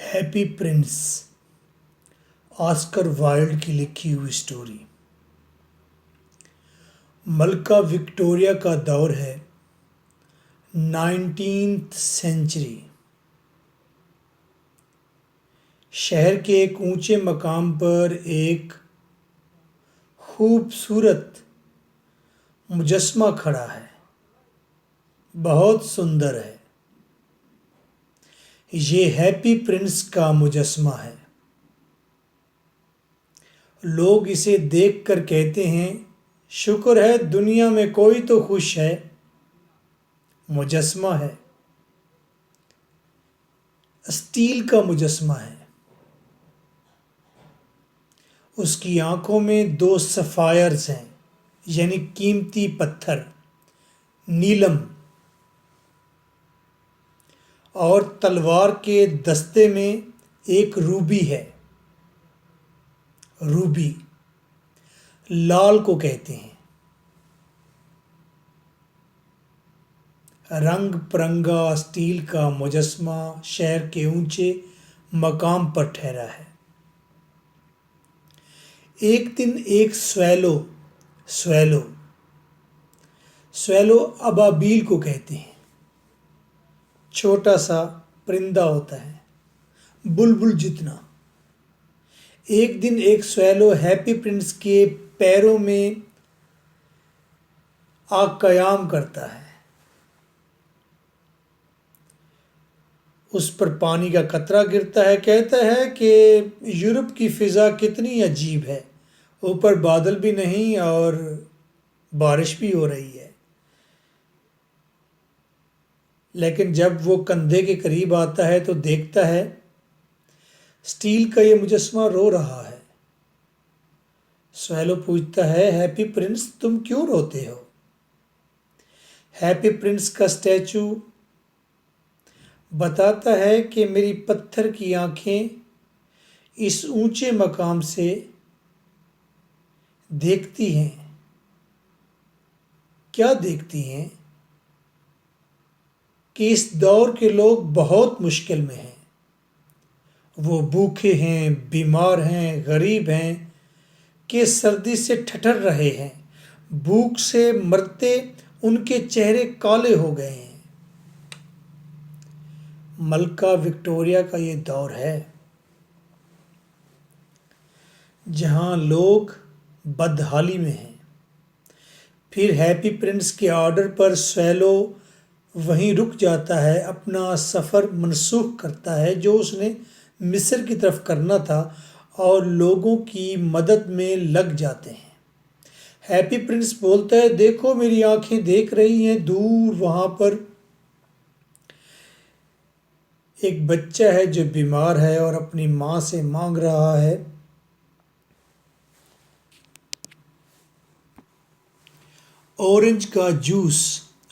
Happy prince Oscar Wilde کی لکھی ہوئی اسٹوری۔ ملکہ وکٹوریہ کا دور ہے 19th سینچری۔ شہر کے ایک اونچے مقام پر ایک خوبصورت مجسمہ کھڑا ہے، بہت سندر ہے۔ یہ ہیپی پرنس کا مجسمہ ہے۔ لوگ اسے دیکھ کر کہتے ہیں، شکر ہے دنیا میں کوئی تو خوش ہے۔ مجسمہ ہے، اسٹیل کا مجسمہ ہے۔ اس کی آنکھوں میں 2 سفائرز ہیں، یعنی قیمتی پتھر، نیلم، اور تلوار کے دستے میں ایک روبی ہے۔ روبی لال کو کہتے ہیں۔ رنگ برنگا اسٹیل کا مجسمہ شہر کے اونچے مقام پر ٹھہرا ہے۔ ایک دن ایک سویلو ابابیل کو کہتے ہیں، چھوٹا سا پرندہ ہوتا ہے، بلبل جتنا۔ ایک دن ایک سویلو ہیپی پرنس کے پیروں میں آ قیام کرتا ہے۔ اس پر پانی کا قطرہ گرتا ہے، کہتا ہے کہ یورپ کی فضا کتنی عجیب ہے، اوپر بادل بھی نہیں اور بارش بھی ہو رہی ہے۔ لیکن جب وہ کندھے کے قریب آتا ہے تو دیکھتا ہے اسٹیل کا یہ مجسمہ رو رہا ہے۔ سویلو پوچھتا ہے، ہیپی پرنس تم کیوں روتے ہو؟ ہیپی پرنس کا اسٹیچو بتاتا ہے کہ میری پتھر کی آنکھیں اس اونچے مقام سے دیکھتی ہیں۔ کیا دیکھتی ہیں؟ کہ اس دور کے لوگ بہت مشکل میں ہیں۔ وہ بھوکے ہیں، بیمار ہیں، غریب ہیں، کہ سردی سے ٹھٹر رہے ہیں، بھوک سے مرتے ان کے چہرے کالے ہو گئے ہیں۔ ملکہ وکٹوریہ کا یہ دور ہے جہاں لوگ بدحالی میں ہیں۔ پھر ہیپی پرنس کے آرڈر پر سویلو وہیں رک جاتا ہے، اپنا سفر منسوخ کرتا ہے جو اس نے مصر کی طرف کرنا تھا، اور لوگوں کی مدد میں لگ جاتے ہیں۔ ہیپی پرنس بولتا ہے، دیکھو میری آنکھیں دیکھ رہی ہیں، دور وہاں پر ایک بچہ ہے جو بیمار ہے اور اپنی ماں سے مانگ رہا ہے اورنج کا جوس،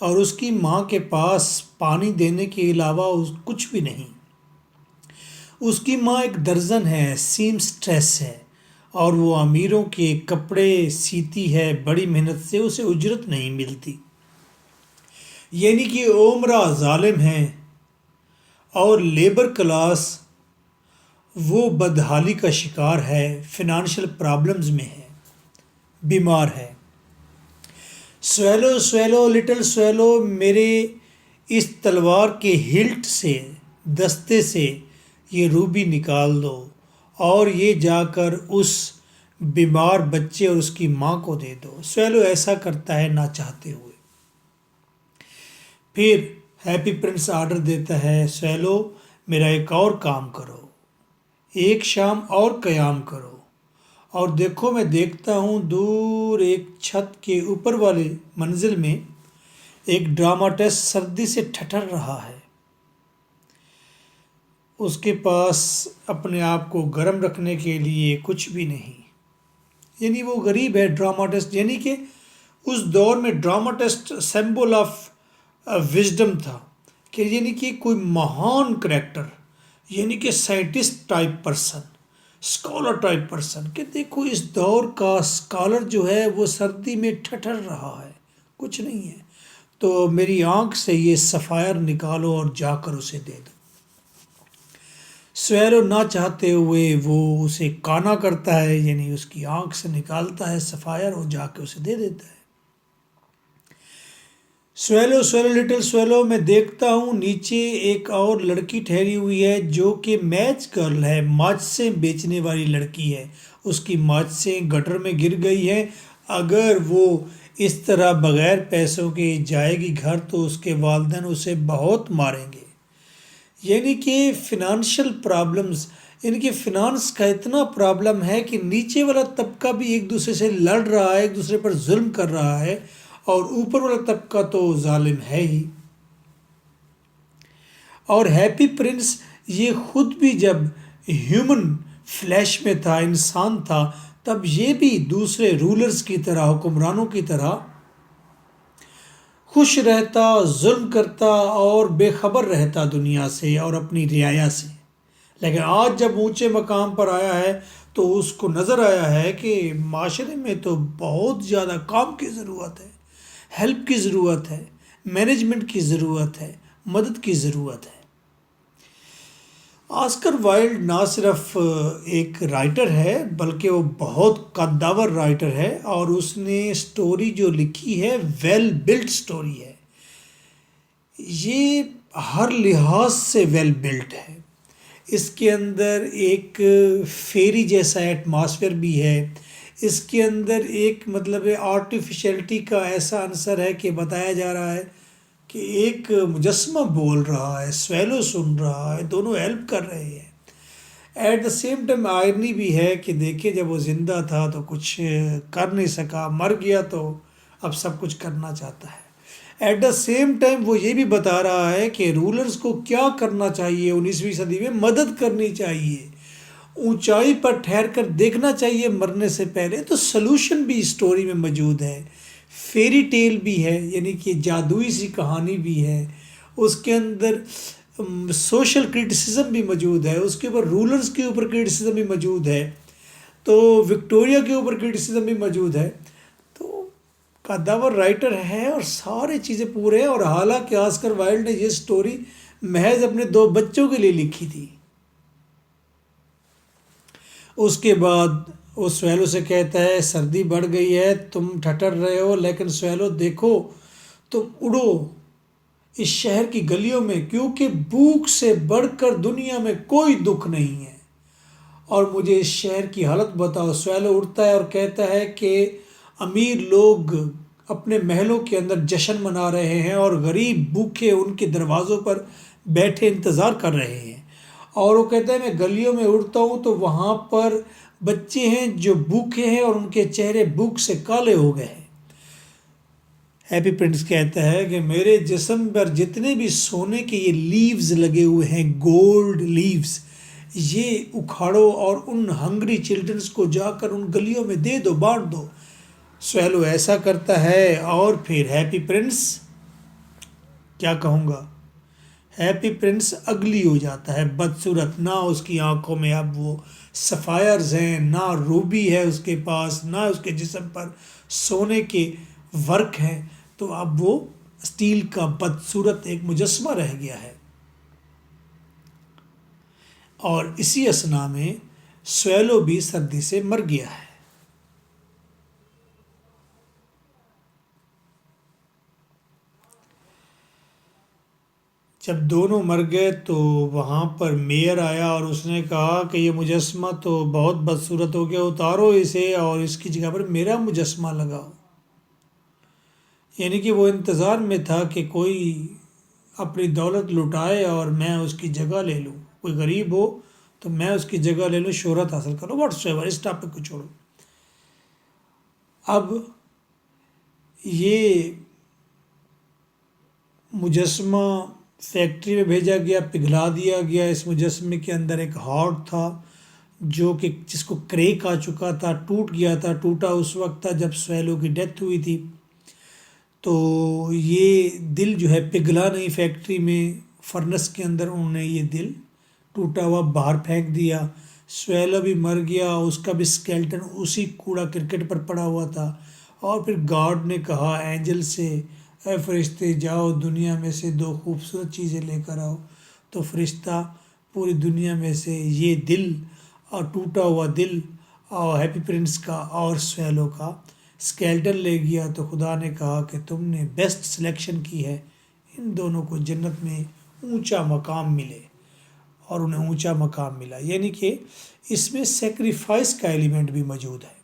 اور اس کی ماں کے پاس پانی دینے کے علاوہ کچھ بھی نہیں۔ اس کی ماں ایک درزن ہے، سیمسٹریس ہے، اور وہ امیروں کے کپڑے سیتی ہے، بڑی محنت سے اسے اجرت نہیں ملتی۔ یعنی کہ عمرہ ظالم ہیں، اور لیبر کلاس وہ بدحالی کا شکار ہے، فنانشل پرابلمز میں ہے، بیمار ہے۔ سویلو لٹل سویلو، میرے اس تلوار کے ہلٹ سے، دستے سے یہ روبی نکال دو اور یہ جا کر اس بیمار بچے اور اس کی ماں کو دے دو۔ سویلو ایسا کرتا ہے نہ چاہتے ہوئے۔ پھر ہیپی پرنس آرڈر دیتا ہے، سویلو میرا ایک اور کام کرو، ایک شام اور قیام کرو، اور دیکھو میں دیکھتا ہوں دور ایک چھت کے اوپر والی منزل میں ایک ڈراماٹسٹ سردی سے ٹھٹر رہا ہے۔ اس کے پاس اپنے آپ کو گرم رکھنے کے لیے کچھ بھی نہیں، یعنی وہ غریب ہے۔ ڈراماٹسٹ یعنی کہ اس دور میں ڈراماٹسٹ سمبل آف وزڈم تھا، کہ یعنی کہ کوئی مہان کریکٹر، یعنی کہ scientist type person, scholar type person, کہ دیکھو اس دور کا اسکالر جو ہے وہ سردی میں ٹھٹر رہا ہے، کچھ نہیں ہے، تو میری آنکھ سے یہ سفائر نکالو اور جا کر اسے دے دو۔ سویلو نہ چاہتے ہوئے وہ اسے کانا کرتا ہے، یعنی اس کی آنکھ سے نکالتا ہے سفائر اور جا کے اسے دے دیتا ہے۔ سویلو سویلو لٹل سویلو، میں دیکھتا ہوں نیچے ایک اور لڑکی ٹھہری ہوئی ہے جو کہ میچ گرل ہے، ماچسیں بیچنے والی لڑکی ہے۔ اس کی ماچسیں گٹر میں گر گئی ہیں، اگر وہ اس طرح بغیر پیسوں کے جائے گی گھر تو اس کے والدین اسے بہت ماریں گے۔ یعنی کہ فنانشل پرابلمز، یعنی کہ فنانس کا اتنا پرابلم ہے کہ نیچے والا طبقہ بھی ایک دوسرے سے لڑ رہا ہے، ایک دوسرے پر ظلم کر رہا ہے، اور اوپر والا طبقہ تو ظالم ہے ہی۔ اور ہیپی پرنس یہ خود بھی جب ہیومن فلیش میں تھا، انسان تھا، تب یہ بھی دوسرے رولرز کی طرح، حکمرانوں کی طرح خوش رہتا، ظلم کرتا اور بے خبر رہتا دنیا سے اور اپنی رعایا سے۔ لیکن آج جب اونچے مقام پر آیا ہے تو اس کو نظر آیا ہے کہ معاشرے میں تو بہت زیادہ کام کی ضرورت ہے، ہیلپ کی ضرورت ہے، مینجمنٹ کی ضرورت ہے، مدد کی ضرورت ہے۔ آسکر وائلڈ نہ صرف ایک رائٹر ہے بلکہ وہ بہت قداور رائٹر ہے، اور اس نے سٹوری جو لکھی ہے ویل بلٹ سٹوری ہے، یہ ہر لحاظ سے ویل بلٹ ہے۔ اس کے اندر ایک فیری جیسا ایٹماسفیئر بھی ہے، اس کے اندر ایک مطلب آرٹیفیشلٹی کا ایسا عنصر ہے کہ بتایا جا رہا ہے کہ ایک مجسمہ بول رہا ہے، سویلو سن رہا ہے، دونوں ہیلپ کر رہے ہیں۔ At the same time irony بھی ہے کہ دیکھیں جب وہ زندہ تھا تو کچھ کر نہیں سکا، مر گیا تو اب سب کچھ کرنا چاہتا ہے۔ ایٹ دا سیم ٹائم وہ یہ بھی بتا رہا ہے کہ رولرز کو کیا کرنا چاہیے، 19ویں صدی میں مدد کرنی چاہیے، اونچائی پر ٹھہر کر دیکھنا چاہیے مرنے سے پہلے۔ تو سلوشن بھی اسٹوری میں موجود ہے، فیری ٹیل بھی ہے، یعنی کہ جادوئی سی کہانی بھی ہے، اس کے اندر سوشل کرٹیسزم بھی موجود ہے، اس کے اوپر رولرز کے اوپر کرٹیسزم بھی موجود ہے، تو وکٹوریہ کے اوپر کرٹیسزم بھی موجود ہے۔ تو قداور رائٹر ہے اور سارے چیزیں پورے ہیں، اور حالانکہ آسکر وائلڈ نے یہ سٹوری محض اپنے 2 بچوں کے لیے لکھی تھی۔ اس کے بعد وہ سویلو سے کہتا ہے سردی بڑھ گئی ہے، تم ٹھٹر رہے ہو، لیکن سویلو دیکھو تم اڑو اس شہر کی گلیوں میں، کیونکہ بھوک سے بڑھ کر دنیا میں کوئی دکھ نہیں ہے، اور مجھے اس شہر کی حالت بتاؤ۔ سویلو اٹھتا ہے اور کہتا ہے کہ امیر لوگ اپنے محلوں کے اندر جشن منا رہے ہیں اور غریب بھوکے ان کے دروازوں پر بیٹھے انتظار کر رہے ہیں، اور وہ کہتا ہے میں گلیوں میں اڑتا ہوں تو وہاں پر بچے ہیں جو بھوکے ہیں اور ان کے چہرے بھوک سے کالے ہو گئے ہیں۔ ہیپی پرنس کہتا ہے کہ میرے جسم پر جتنے بھی سونے کے یہ لیوز لگے ہوئے ہیں، گولڈ لیوز، یہ اکھاڑو اور ان ہنگری چلڈرنس کو جا کر ان گلیوں میں دے دو، بانٹ دو۔ سویلو ایسا کرتا ہے، اور پھر ہیپی پرنس کیا کہوں گا، ہیپی پرنس اگلی ہو جاتا ہے، بدصورت، نہ اس کی آنکھوں میں اب وہ سفائرز ہیں، نہ روبی ہے اس کے پاس، نہ اس کے جسم پر سونے کے ورک ہیں، تو اب وہ اسٹیل کا بدصورت ایک مجسمہ رہ گیا ہے۔ اور اسی اثنا میں سویلو بھی سردی سے مر گیا ہے۔ جب دونوں مر گئے تو وہاں پر میئر آیا اور اس نے کہا کہ یہ مجسمہ تو بہت بدصورت ہو گیا، اتارو اسے اور اس کی جگہ پر میرا مجسمہ لگاؤ۔ یعنی کہ وہ انتظار میں تھا کہ کوئی اپنی دولت لٹائے اور میں اس کی جگہ لے لوں، کوئی غریب ہو تو میں اس کی جگہ لے لوں، شہرت حاصل کروں، واٹس ایور، اس ٹاپک کو چھوڑو۔ اب یہ مجسمہ فیکٹری میں بھیجا گیا، پگھلا دیا گیا۔ اس مجسمے کے اندر ایک ہارٹ تھا جو کہ جس کو کریک آ چکا تھا، ٹوٹ گیا تھا، ٹوٹا اس وقت تھا جب سویلو کی ڈیتھ ہوئی تھی۔ تو یہ دل جو ہے پگھلا نہیں، فیکٹری میں فرنس کے اندر انہوں نے یہ دل ٹوٹا ہوا باہر پھینک دیا۔ سویلو بھی مر گیا، اس کا بھی اسکیلٹن اسی کوڑا کرکٹ پر پڑا ہوا تھا۔ اور پھر گاڈ نے کہا اینجل سے، اے فرشتے جاؤ دنیا میں سے 2 خوبصورت چیزیں لے کر آؤ۔ تو فرشتہ پوری دنیا میں سے یہ دل اور ٹوٹا ہوا دل اور ہیپی پرنس کا اور سویلو کا اسکیلٹن لے گیا تو خدا نے کہا کہ تم نے بیسٹ سلیکشن کی ہے، ان دونوں کو جنت میں اونچا مقام ملے، اور انہیں اونچا مقام ملا، یعنی کہ اس میں سیکریفائس کا ایلیمنٹ بھی موجود ہے۔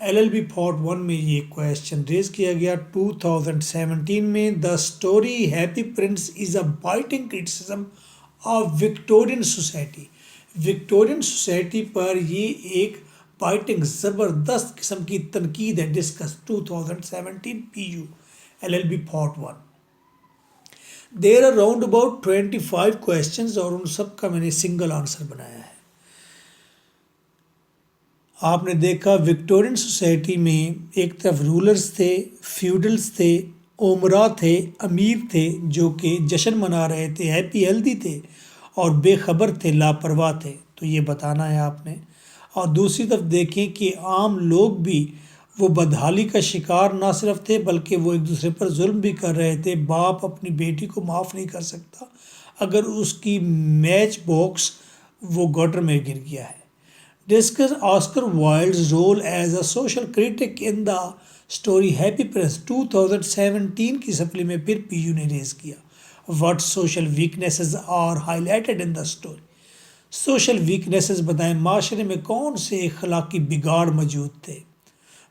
LLB پارٹ 1 میں یہ کویشچن ریز کیا گیا 2017 میں، the story happy prince is a biting criticism of Victorian society. Victorian society پر یہ ایک بائٹنگ زبردست قسم کی تنقید ہے، discuss 2017 PU LLB part 1۔ There are round about 25 questions اور ان سب کا میں نے سنگل آنسر بنایا ہے۔ آپ نے دیکھا وکٹورین سوسائٹی میں ایک طرف رولرز تھے، فیوڈلز تھے، امراء تھے، امیر تھے جو کہ جشن منا رہے تھے، ہیپی ہیلدی تھے، اور بے خبر تھے، لاپرواہ تھے، تو یہ بتانا ہے آپ نے۔ اور دوسری طرف دیکھیں کہ عام لوگ بھی وہ بدحالی کا شکار نہ صرف تھے بلکہ وہ ایک دوسرے پر ظلم بھی کر رہے تھے۔ باپ اپنی بیٹی کو معاف نہیں کر سکتا اگر اس کی میچ باکس وہ گٹر میں گر گیا ہے۔ Discuss Oscar Wilde's role as a social critic in the story happy prince 2017 کی سپلی میں پھر PU نے ریز کیا۔ What social weaknesses are highlighted in the story. Social weaknesses بتائیں، معاشرے میں کون سے اخلاقی بگاڑ موجود تھے،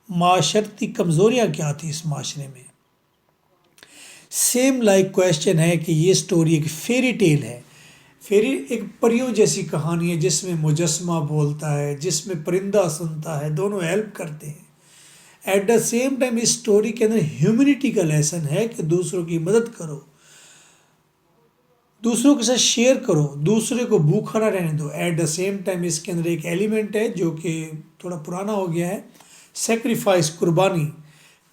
معاشرتی کمزوریاں کیا تھی اس معاشرے میں۔ سیم لائک کویشچن ہے کہ یہ سٹوری ایک فیری ٹیل ہے، فیری ایک پریوں جیسی کہانی ہے جس میں مجسمہ بولتا ہے، جس میں پرندہ سنتا ہے، دونوں ہیلپ کرتے ہیں۔ ایٹ دا سیم ٹائم اس سٹوری کے اندر ہیومنٹی کا لیسن ہے کہ دوسروں کی مدد کرو، دوسروں کے ساتھ شیئر کرو، دوسرے کو بھوکا نہ رہنے دو۔ ایٹ دا سیم ٹائم اس کے اندر ایک ایلیمنٹ ہے جو کہ تھوڑا پرانا ہو گیا ہے، سیکریفائس، قربانی،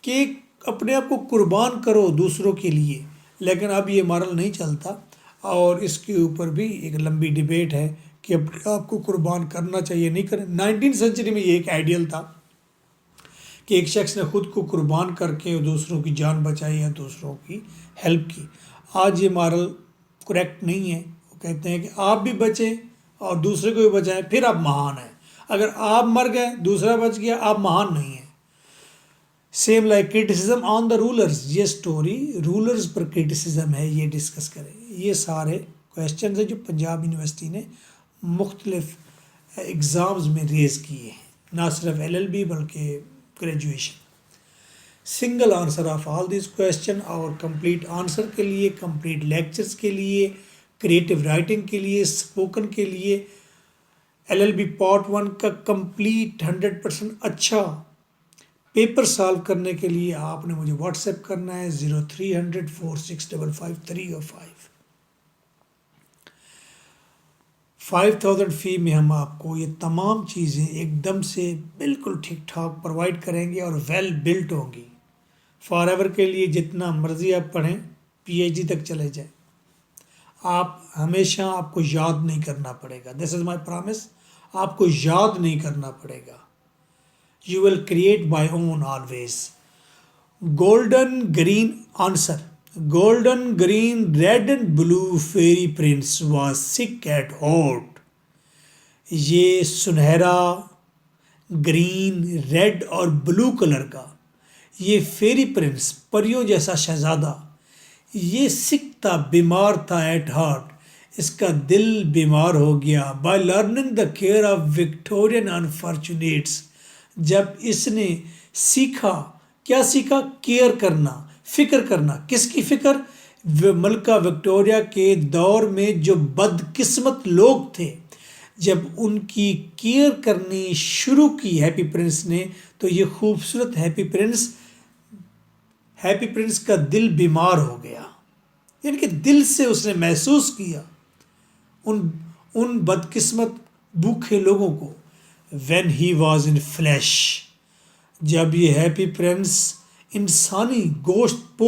کہ اپنے آپ کو قربان کرو دوسروں کے لیے، لیکن اب یہ ماڈل نہیں چلتا، اور اس کے اوپر بھی ایک لمبی ڈیبیٹ ہے کہ اپنے آپ کو قربان کرنا چاہیے نہیں کرنا۔ 19 سینچری میں یہ ایک آئیڈیل تھا کہ ایک شخص نے خود کو قربان کر کے دوسروں کی جان بچائی یا دوسروں کی ہیلپ کی۔ آج یہ ماڈل کریکٹ نہیں ہے، وہ کہتے ہیں کہ آپ بھی بچیں اور دوسرے کو بھی بچائیں پھر آپ مہان ہیں، اگر آپ مر گئے دوسرا بچ گیا آپ مہان نہیں ہیں۔ Same like criticism on the rulers, یہ سٹوری رولرز پر کرٹیسزم ہے، یہ ڈسکس کریں۔ یہ سارے کویشچنز ہیں جو پنجاب یونیورسٹی نے مختلف ایگزامز میں ریز کیے ہیں، نہ صرف LLB بلکہ graduation. Single answer of all these question اور کمپلیٹ آنسر کے لیے، کمپلیٹ لیکچرز کے لیے، کریٹیو رائٹنگ کے لیے، اسپوکن کے لیے LLB پارٹ 1 کا کمپلیٹ 100% اچھا پیپر سالو کرنے کے لیے آپ نے مجھے واٹس ایپ کرنا ہے 0300 4655 305۔ 5000 فی میں ہم آپ کو یہ تمام چیزیں ایک دم سے بالکل ٹھیک ٹھاک پرووائڈ کریں گے اور ویل بلٹ ہوں گی۔ فار ایور کے لیے جتنا مرضی آپ پڑھیں، PhD تک چلے جائیں، آپ ہمیشہ آپ کو یاد نہیں کرنا پڑے گا۔ دس از مائی پرامس، آپ کو یاد نہیں کرنا پڑے گا۔ You will create by own always۔ Golden green answer۔ Golden green red and blue fairy prince was sick at heart۔ یہ سنہرا، گرین، ریڈ اور بلو کلر کا یہ فیری پرنس، پریوں جیسا شہزادہ، یہ سک تھا، بیمار تھا، ایٹ ہارٹ، اس کا دل بیمار ہو گیا۔ By learning the care of Victorian unfortunates, جب اس نے سیکھا، کیا سیکھا؟ کیئر کرنا، فکر کرنا۔ کس کی فکر؟ ملکہ وکٹوریہ کے دور میں جو بدقسمت لوگ تھے، جب ان کی کیئر کرنی شروع کی ہیپی پرنس نے، تو یہ خوبصورت ہیپی پرنس کا دل بیمار ہو گیا، یعنی کہ دل سے اس نے محسوس کیا ان بدقسمت بھوکے لوگوں کو۔ when he was in flesh، جب یہ ہیپی پرنس انسانی گوشت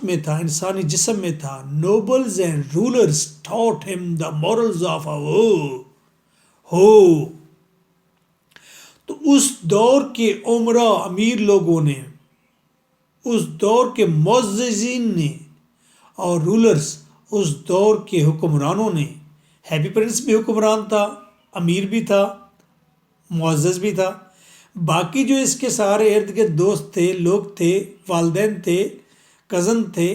میں تھا، انسانی جسم میں تھا۔ nobles and rulers taught him the morals of a hoe۔ تو اس دور کے امراء، امیر لوگوں نے، اس دور کے معززین نے اور رولرز اس دور کے حکمرانوں نے، ہیپی پرنس بھی حکمران تھا، امیر بھی تھا، معزز بھی تھا، باقی جو اس کے سارے ارد گرد دوست تھے، لوگ تھے، والدین تھے، کزن تھے،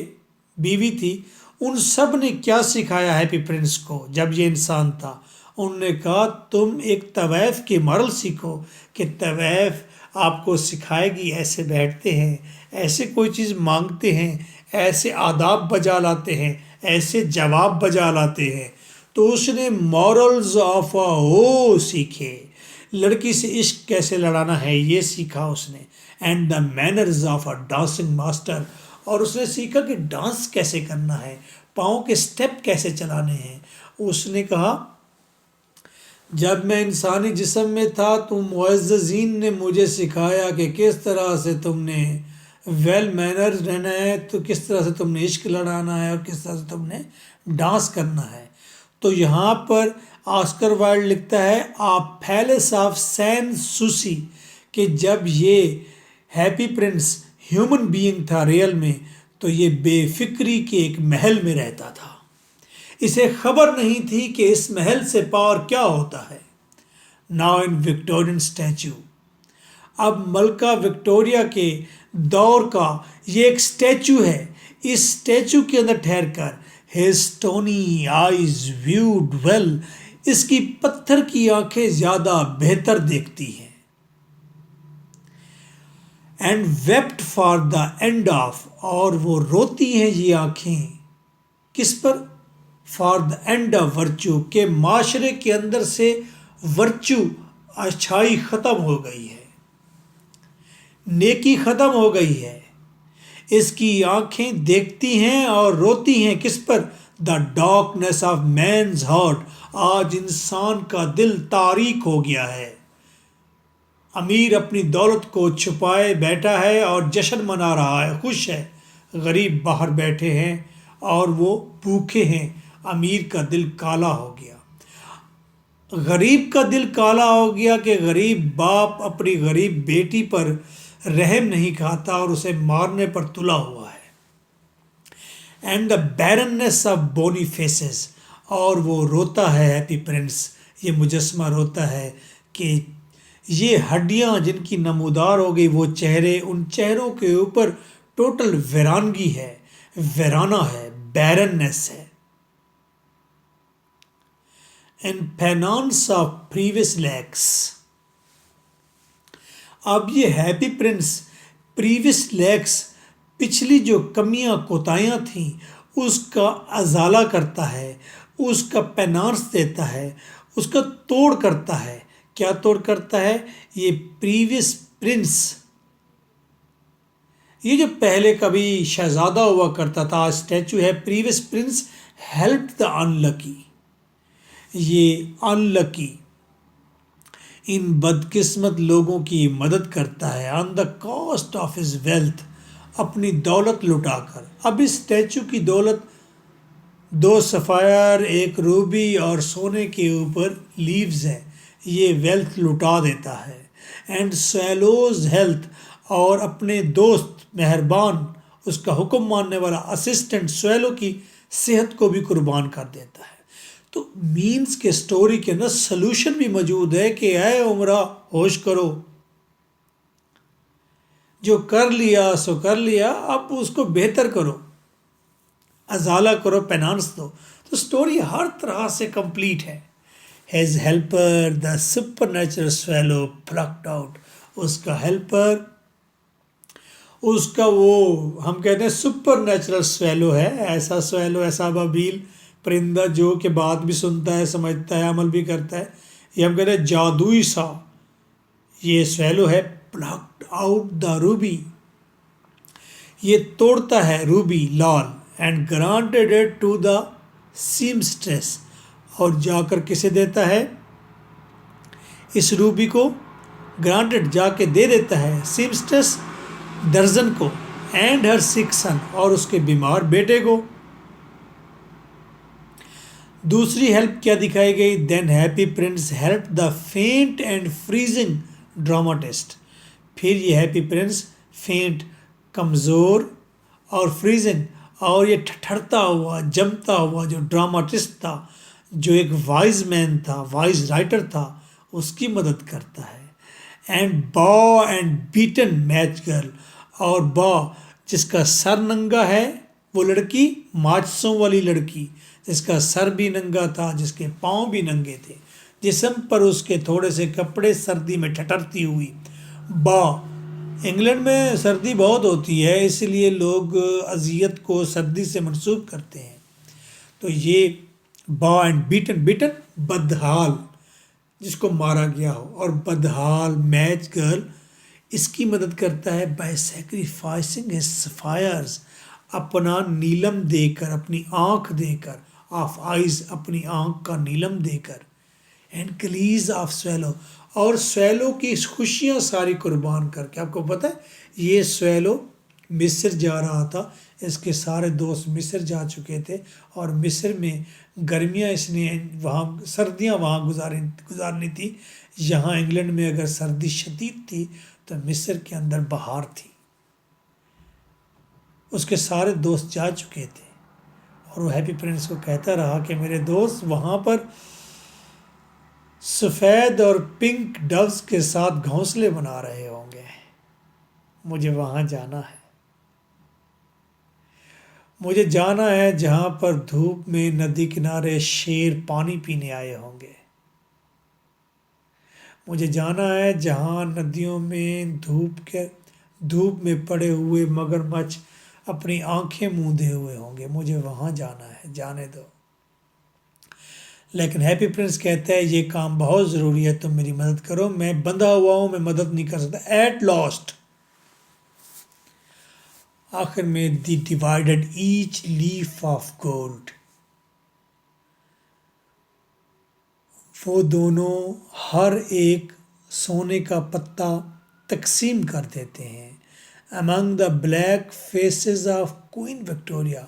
بیوی تھی، ان سب نے کیا سکھایا ہیپی پرنس کو جب یہ انسان تھا؟ انہوں نے کہا تم ایک طویف کی مارل سیکھو کہ طویف آپ کو سکھائے گی ایسے بیٹھتے ہیں، ایسے کوئی چیز مانگتے ہیں، ایسے آداب بجا لاتے ہیں، ایسے جواب بجا لاتے ہیں۔ تو اس نے مورلز آف اے ہو سیکھے، لڑکی سے عشق کیسے لڑانا ہے یہ سیکھا اس نے، and the manners of a dancing master, اور اس نے سیکھا کہ ڈانس کیسے کرنا ہے، پاؤں کے سٹیپ کیسے چلانے ہیں۔ اس نے کہا جب میں انسانی جسم میں تھا تو معززین نے مجھے سکھایا کہ کس طرح سے تم نے ویل مینرز رہنا ہے، تو کس طرح سے تم نے عشق لڑانا ہے، اور کس طرح سے تم نے ڈانس کرنا ہے۔ تو یہاں پر آسکر وائلڈ لکھتا ہے پیلس آف سین سوسی کہ جب یہ ہیپی پرنس ہیومن بینگ تھا ریئل میں، تو یہ بے فکری کے ایک محل میں رہتا تھا، اسے خبر نہیں تھی کہ اس محل سے پار کیا ہوتا ہے۔ ناؤ ان وکٹورین اسٹیچو، اب ملکہ وکٹوریہ کے دور کا یہ ایک اسٹیچو ہے، اس اسٹیچو کے اندر ٹھہر کر his stony eyes viewed well، اس کی پتھر کی آنکھیں زیادہ بہتر دیکھتی ہیں۔ And wept for the end of، اور وہ روتی ہیں یہ آنکھیں کس پر؟ for the end of virtue، کہ معاشرے کے اندر سے ورچو، اچھائی ختم ہو گئی ہے، نیکی ختم ہو گئی ہے۔ اس کی آنکھیں دیکھتی ہیں اور روتی ہیں کس پر؟ The darkness of man's heart, آج انسان کا دل تاریک ہو گیا ہے۔ امیر اپنی دولت کو چھپائے بیٹھا ہے اور جشن منا رہا ہے، خوش ہے، غریب باہر بیٹھے ہیں اور وہ بھوکے ہیں۔ امیر کا دل کالا ہو گیا، غریب کا دل کالا ہو گیا کہ غریب باپ اپنی غریب بیٹی پر رحم نہیں کھاتا اور اسے مارنے پر تلا ہوا ہے۔ And the بیرننیس of Boni phases, اور وہ روتا ہے ہیپی پرنس، یہ مجسمہ روتا ہے کہ یہ ہڈیاں جن کی نمودار ہو گئی وہ چہرے، ان چہروں کے اوپر ٹوٹل ویرانگی ہے، ویرانہ ہے، بیرننیس ہے۔ اینڈ پینانس آف پریویس لیکس، اب یہ ہیپی پرنس پریویس لیکس، پچھلی جو کمیاں کوتاہیاں تھیں اس کا ازالہ کرتا ہے، اس کا پینانس دیتا ہے، اس کا توڑ کرتا ہے۔ کیا توڑ کرتا ہے؟ یہ پریویس پرنس، یہ جو پہلے کبھی شہزادہ ہوا کرتا تھا، اسٹیچو ہے پریویس پرنس ہیلپ دا ان لکی، یہ ان لکی ان بدقسمت لوگوں کی مدد کرتا ہے، on the cost of his wealth, اپنی دولت لٹا کر۔ اب اس اسٹیچو کی دولت 2 سفائر، 1 روبی اور سونے کے اوپر لیوز ہے، یہ ویلتھ لٹا دیتا ہے۔ اینڈ سویلوز ہیلتھ، اور اپنے دوست مہربان، اس کا حکم ماننے والا اسسٹنٹ سویلو کی صحت کو بھی قربان کر دیتا ہے۔ تو مینز کے سٹوری کے اندر سلوشن بھی موجود ہے کہ اے عمرہ ہوش کرو، جو کر لیا سو کر لیا، اب اس کو بہتر کرو، ازالہ کرو، پینانس دو۔ تو سٹوری ہر طرح سے کمپلیٹ ہے۔ His helper the supernatural swallow plucked out, اس کا ہیلپر، اس کا وہ ہم کہتے ہیں سپر نیچرل سویلو ہے، ایسا سویلو، ایسا ابابیل پرندہ جو کہ بات بھی سنتا ہے، سمجھتا ہے، عمل بھی کرتا ہے، یہ ہم کہتے ہیں جادوئی سا یہ سویلو ہے۔ پلکڈ آؤٹ دا روبی، یہ توڑتا ہے روبی لال، and granted it to the seamstress, اور جا کر کسے دیتا ہے؟ اس روبی کو گرانٹیڈ جا کے دے دیتا ہے سیمسٹریس درزن کو، اینڈ ہر سک سن، اور اس کے بیمار بیٹے کو۔ دوسری ہیلپ کیا دکھائی گئی؟ Then happy prince help the faint and freezing dramatist, پھر یہ ہیپی پرنس فینٹ، کمزور اور فریزنگ اور یہ ٹھٹھرتا ہوا جمتا ہوا جو ڈراماٹسٹ تھا، جو ایک وائز مین تھا، وائز رائٹر تھا، اس کی مدد کرتا ہے. اینڈ با اینڈ بیٹن میچ گرل، اور با جس کا سر ننگا ہے، وہ لڑکی ماچسوں والی لڑکی جس کا سر بھی ننگا تھا، جس کے پاؤں بھی ننگے تھے، جسم پر اس کے تھوڑے سے کپڑے، سردی میں ٹھٹرتی ہوئی. با انگلینڈ میں سردی بہت ہوتی ہے، اس لیے لوگ اذیت کو سردی سے منسوب کرتے ہیں. تو یہ با اینڈ بیٹن، بیٹن بدحال جس کو مارا گیا ہو، اور بدحال میچ گرل اس کی مدد کرتا ہے بائی سیکریفائسنگ ہز سفائرز، اپنا نیلم دے کر، اپنی آنکھ دے کر، آف آئیز اپنی آنکھ کا نیلم دے کر. اینڈ کلیز آف سویلو، اور سویلو کی خوشیاں ساری قربان کر کے. آپ کو پتہ ہے یہ سویلو مصر جا رہا تھا، اس کے سارے دوست مصر جا چکے تھے، اور مصر میں گرمیاں اس نے وہاں، سردیاں وہاں گزارنی تھی. یہاں انگلینڈ میں اگر سردی شدید تھی تو مصر کے اندر بہار تھی. اس کے سارے دوست جا چکے تھے، اور وہ ہیپی پرنس کو کہتا رہا کہ میرے دوست وہاں پر سفید اور پنک ڈوز کے ساتھ گھونسلے بنا رہے ہوں گے، مجھے وہاں جانا ہے. مجھے جانا ہے جہاں پر دھوپ میں ندی کنارے شیر پانی پینے آئے ہوں گے. مجھے جانا ہے جہاں ندیوں میں دھوپ میں پڑے ہوئے مگرمچھ اپنی آنکھیں موندے ہوئے ہوں گے. مجھے وہاں جانا ہے، جانے دو. لیکن ہیپی پرنس کہتا ہے یہ کام بہت ضروری ہے، تم میری مدد کرو، میں بندھا ہوا ہوں، میں مدد نہیں کر سکتا. ایٹ لاسٹ آخر میں they divided each leaf of gold, وہ دونوں ہر ایک سونے کا پتا تقسیم کر دیتے ہیں. Among the black faces of Queen Victoria,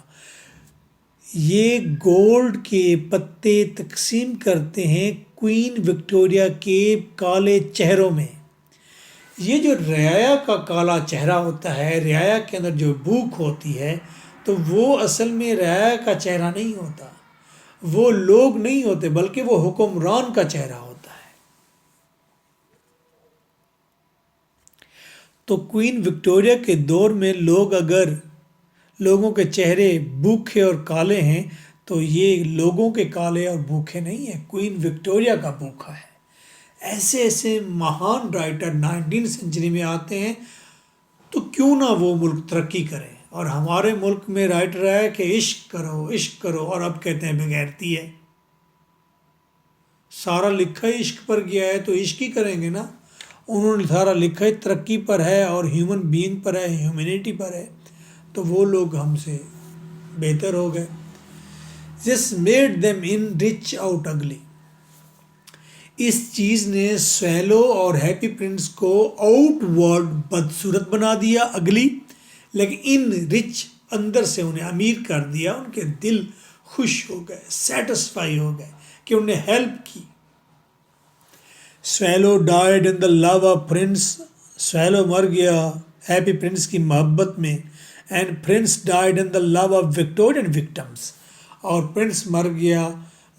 یہ گولڈ کے پتے تقسیم کرتے ہیں کوئن وکٹوریہ کے کالے چہروں میں. یہ جو رعایا کا کالا چہرہ ہوتا ہے، رعایا کے اندر جو بھوک ہوتی ہے، تو وہ اصل میں رعایا کا چہرہ نہیں ہوتا، وہ لوگ نہیں ہوتے، بلکہ وہ حکمران کا چہرہ ہوتا ہے. تو کوئن وکٹوریہ کے دور میں لوگوں کے چہرے بھوکے اور کالے ہیں، تو یہ لوگوں کے کالے اور بھوکے نہیں ہیں، کوئن وکٹوریہ کا بھوکا ہے. ایسے ایسے مہان رائٹر 19 سینچری میں آتے ہیں، تو کیوں نہ وہ ملک ترقی کرے. اور ہمارے ملک میں رائٹر ہے کہ عشق کرو عشق کرو، اور اب کہتے ہیں بغیرتی ہے. سارا لکھا ہی عشق پر گیا ہے تو عشق ہی کریں گے نا. انہوں نے سارا لکھا ہی ترقی پر ہے اور ہیومن بینگ پر ہے، ہیومینٹی پر ہے، تو وہ لوگ ہم سے بہتر ہو گئے. This made them in rich out ugly. اس چیز نے سویلو اور ہیپی پرنس کو آؤٹ ورڈ بدصورت بنا دیا، اگلی، لیکن ان رچ اندر سے انہیں امیر کر دیا. ان کے دل خوش ہو گئے، سیٹسفائی ہو گئے کہ انہیں ہیلپ کی. Swallow died in the love of prince, swallow مر گیا ہیپی پرنس کی محبت میں. And prince died in the love of Victorian victims, اور پرنس مر گیا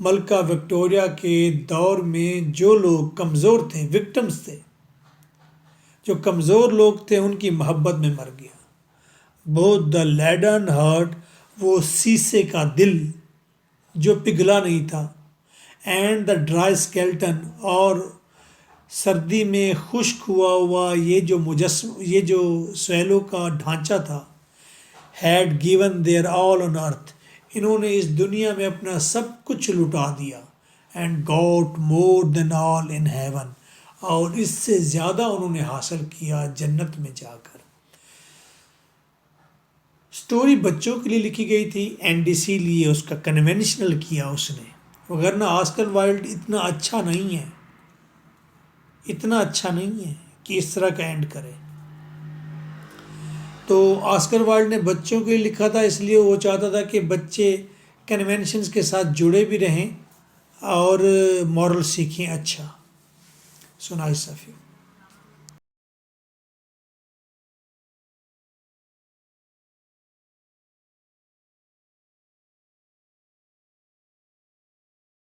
ملکہ وکٹوریہ کے دور میں جو لوگ کمزور تھے، وکٹمس تھے، جو کمزور لوگ تھے، ان کی محبت میں مر گیا. بوتھ دا لیڈن ہارٹ، وہ سیسے کا دل جو پگھلا نہیں تھا، اینڈ دا ڈرائی اسکیلٹن، اور سردی میں خشک ہوا یہ جو سویلو کا ڈھانچہ تھا، ہیڈ گیون دیئر آل آن ارتھ، انہوں نے اس دنیا میں اپنا سب کچھ لٹا دیا. And got more than all in heaven, اور اس سے زیادہ انہوں نے حاصل کیا جنت میں جا کر. سٹوری بچوں کے لیے لکھی گئی تھی، اینڈ اسی لیے اس کا کنونشنل کیا اس نے، وگرنہ آسکر وائلڈ اتنا اچھا نہیں ہے کہ اس طرح کا اینڈ کرے. تو آسکر وائلڈ نے بچوں کے لیے لکھا تھا، اس لیے وہ چاہتا تھا کہ بچے کنونشنز کے ساتھ جڑے بھی رہیں اور مورل سیکھیں. اچھا سنائی صفی.